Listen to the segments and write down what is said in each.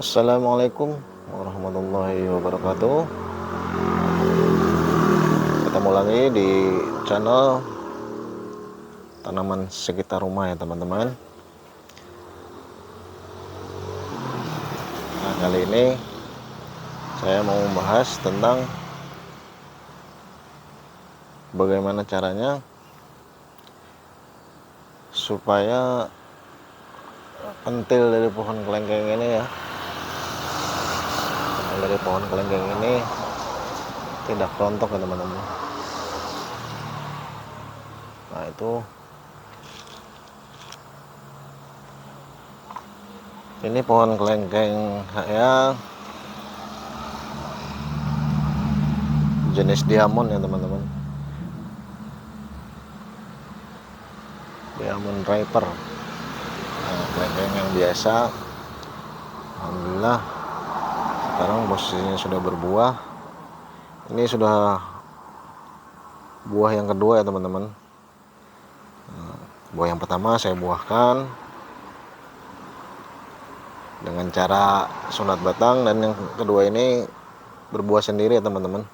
Assalamualaikum warahmatullahi wabarakatuh. Ketemu lagi di channel tanaman sekitar rumah ya teman-teman. Nah, kali ini saya mau membahas tentang bagaimana caranya supaya pentil dari pohon kelengkeng ini ya, pentil dari pohon kelengkeng ini tidak rontok ya teman-teman. Nah, ini pohon kelengkeng saya jenis diamond ya teman-teman, diamond riper. Nah, kelengkeng yang biasa, alhamdulillah sekarang posisinya sudah berbuah. Ini sudah buah yang kedua ya teman-teman. Buah yang pertama saya buahkan dengan cara sunat batang, dan yang kedua ini berbuah sendiri ya teman-teman.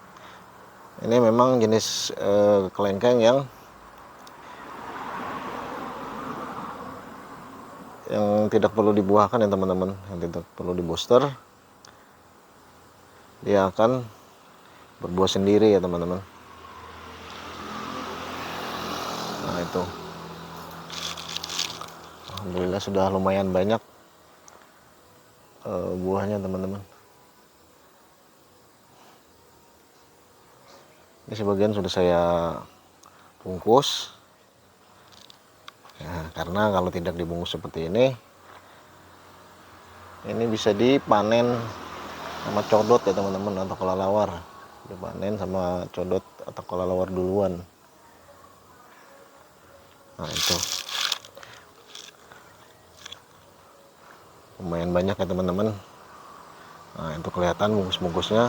Ini memang jenis kelengkeng yang tidak perlu dibuahkan ya teman-teman, yang tidak perlu di booster, dia akan berbuah sendiri ya teman-teman. Nah, itu alhamdulillah sudah lumayan banyak buahnya teman-teman. Ini sebagian sudah saya bungkus ya, karena kalau tidak dibungkus seperti ini bisa dipanen sama codot ya teman-teman, atau kelelawar. Dipanen sama codot atau kelelawar duluan. Nah, itu lumayan banyak ya teman-teman. Nah, itu kelihatan bungkus-bungkusnya.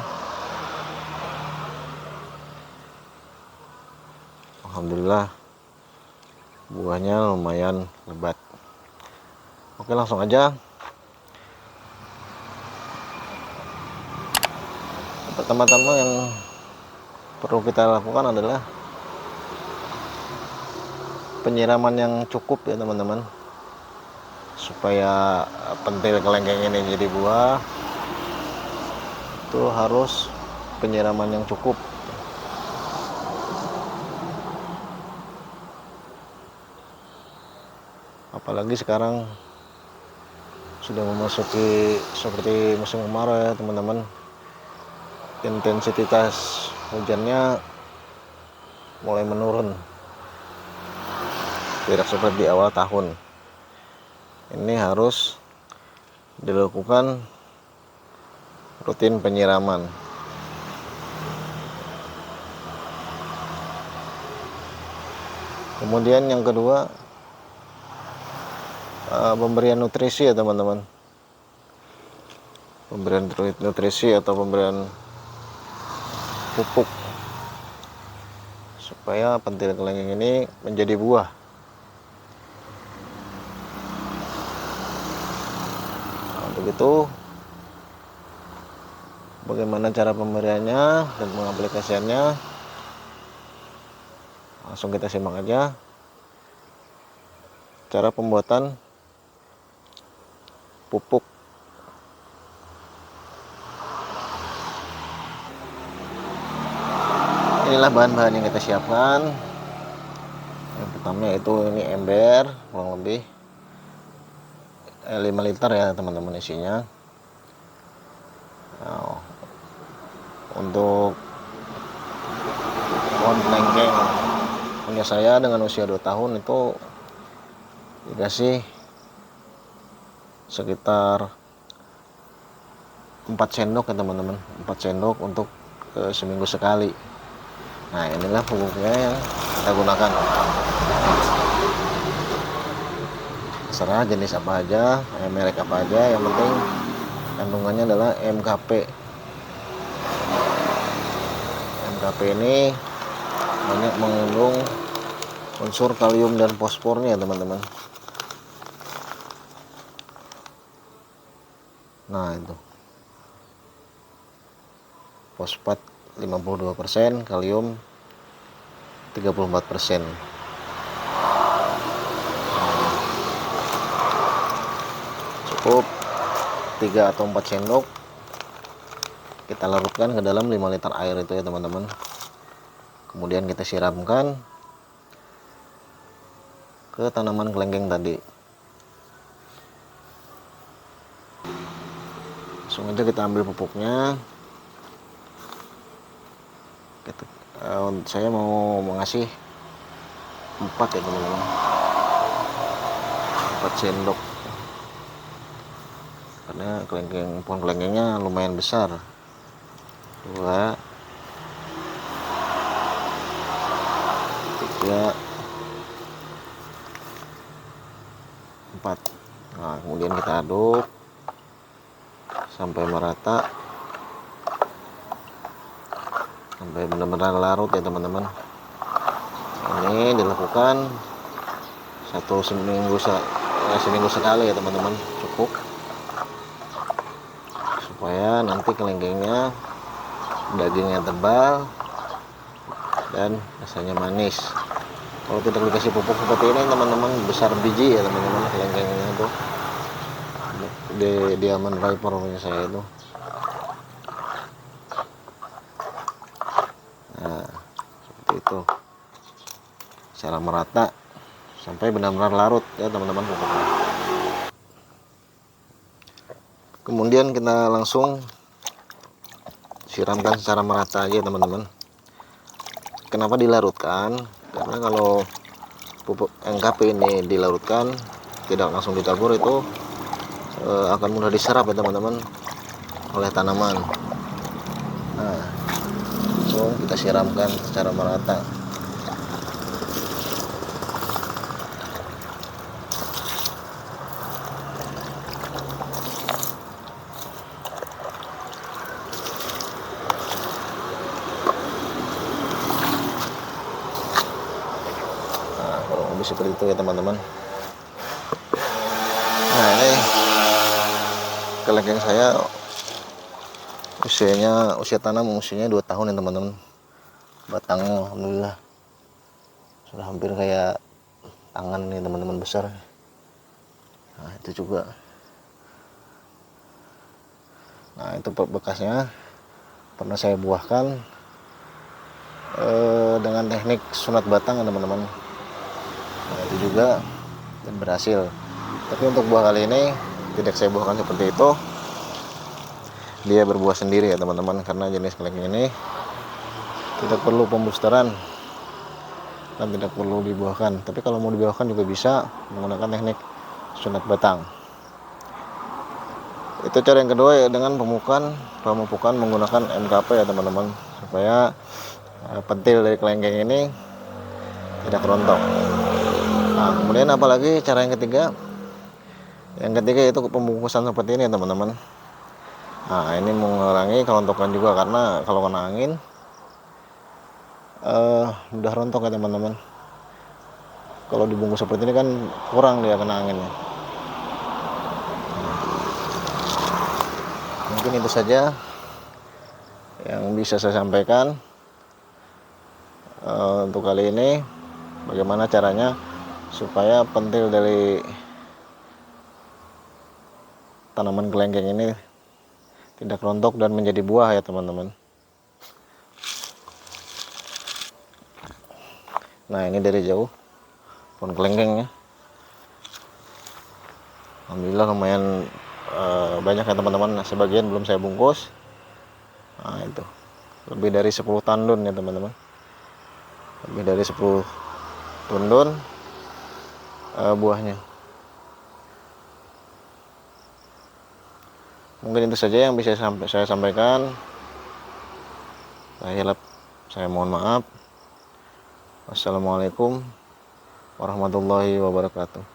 Alhamdulillah buahnya lumayan lebat. Oke, langsung aja. Pertama-tama yang perlu kita lakukan adalah penyiraman yang cukup ya teman-teman, supaya pentil kelengkeng ini jadi buah. Itu harus penyiraman yang cukup. Apalagi sekarang sudah memasuki seperti musim kemarau ya teman-teman. Intensitas hujannya mulai menurun, tidak seperti awal tahun. Ini harus dilakukan rutin penyiraman. Kemudian yang kedua, pemberian nutrisi ya teman-teman. Pemberian nutrisi atau pemberian pupuk supaya pentil kelengkeng ini menjadi buah. Nah, untuk itu bagaimana cara pemberiannya dan pengaplikasiannya, langsung kita simak aja cara pembuatan pupuk. Inilah bahan-bahan yang kita siapkan. Yang pertama yaitu ini ember, kurang lebih 5 liter ya teman-teman isinya. Nah, untuk pohon kelengkeng punya saya dengan usia 2 tahun itu dikasih sekitar 4 sendok ya teman-teman, 4 sendok untuk seminggu sekali. Nah, inilah pupuknya yang kita gunakan. Terserah jenis apa aja, merek apa aja, yang penting kandungannya adalah MKP. MKP ini banyak mengandung unsur kalium dan fosfornya teman-teman. Nah itu fosfat 52%, kalium 34%. Cukup 3 atau 4 sendok kita larutkan ke dalam 5 liter air itu ya teman-teman. Kemudian kita siramkan ke tanaman kelengkeng tadi. Langsung aja kita ambil pupuknya. Saya mau mengasih 4 ya teman-teman, 4 sendok karena pohon kelengkengnya lumayan besar. 2, 3, 4. Nah kemudian kita aduk sampai merata, sampai benar-benar larut ya teman-teman. Ini dilakukan seminggu sekali ya teman-teman, cukup supaya nanti kelengkengnya dagingnya tebal dan rasanya manis. Kalau tidak dikasih pupuk seperti ini teman-teman, besar biji ya teman-teman kelengkengnya tuh. Di Diamond Viper punya saya itu. Nah seperti itu, secara merata sampai benar-benar larut ya teman-teman pupuknya. Kemudian kita langsung siramkan secara merata aja teman-teman. Kenapa dilarutkan? Karena kalau pupuk NKP ini dilarutkan, tidak langsung ditabur, itu akan mudah diserap ya teman-teman oleh tanaman. Nah langsung kita siramkan secara merata. Nah kurang lebih seperti itu ya teman-teman. Nah ini kelengkeng saya usia tanam usianya 2 tahun ya teman-teman. Batangnya alhamdulillah sudah hampir kayak tangan nih teman-teman, besar. Nah itu juga, nah itu bekasnya pernah saya buahkan dengan teknik sunat batang ya teman-teman. Nah itu juga dan berhasil. Tapi untuk buah kali ini tidak saya buahkan seperti itu, dia berbuah sendiri ya teman-teman, karena jenis kelengkeng ini tidak perlu pembusteran dan tidak perlu dibuahkan. Tapi kalau mau dibuahkan juga bisa menggunakan teknik sunat batang. Itu cara yang kedua ya, dengan pemupukan menggunakan NKP ya teman-teman, supaya pentil dari kelengkeng ini tidak rontok. Nah kemudian apalagi cara yang ketiga? Yang ketiga itu pembungkusan seperti ini ya teman-teman. Nah ini mengurangi kerontokan juga, karena kalau kena angin mudah rontok ya teman-teman. Kalau dibungkus seperti ini kan kurang dia kena anginnya. Mungkin itu saja yang bisa saya sampaikan untuk kali ini. Bagaimana caranya supaya pentil dari tanaman kelengkeng ini tidak rontok dan menjadi buah ya teman-teman. Nah ini dari jauh pohon kelengkengnya, alhamdulillah lumayan banyak ya teman-teman. Sebagian belum saya bungkus. Nah itu lebih dari 10 tandun ya teman-teman, lebih dari 10 tandun buahnya. Mungkin itu saja yang bisa saya sampaikan. Saya mohon maaf. Wassalamualaikum warahmatullahi wabarakatuh.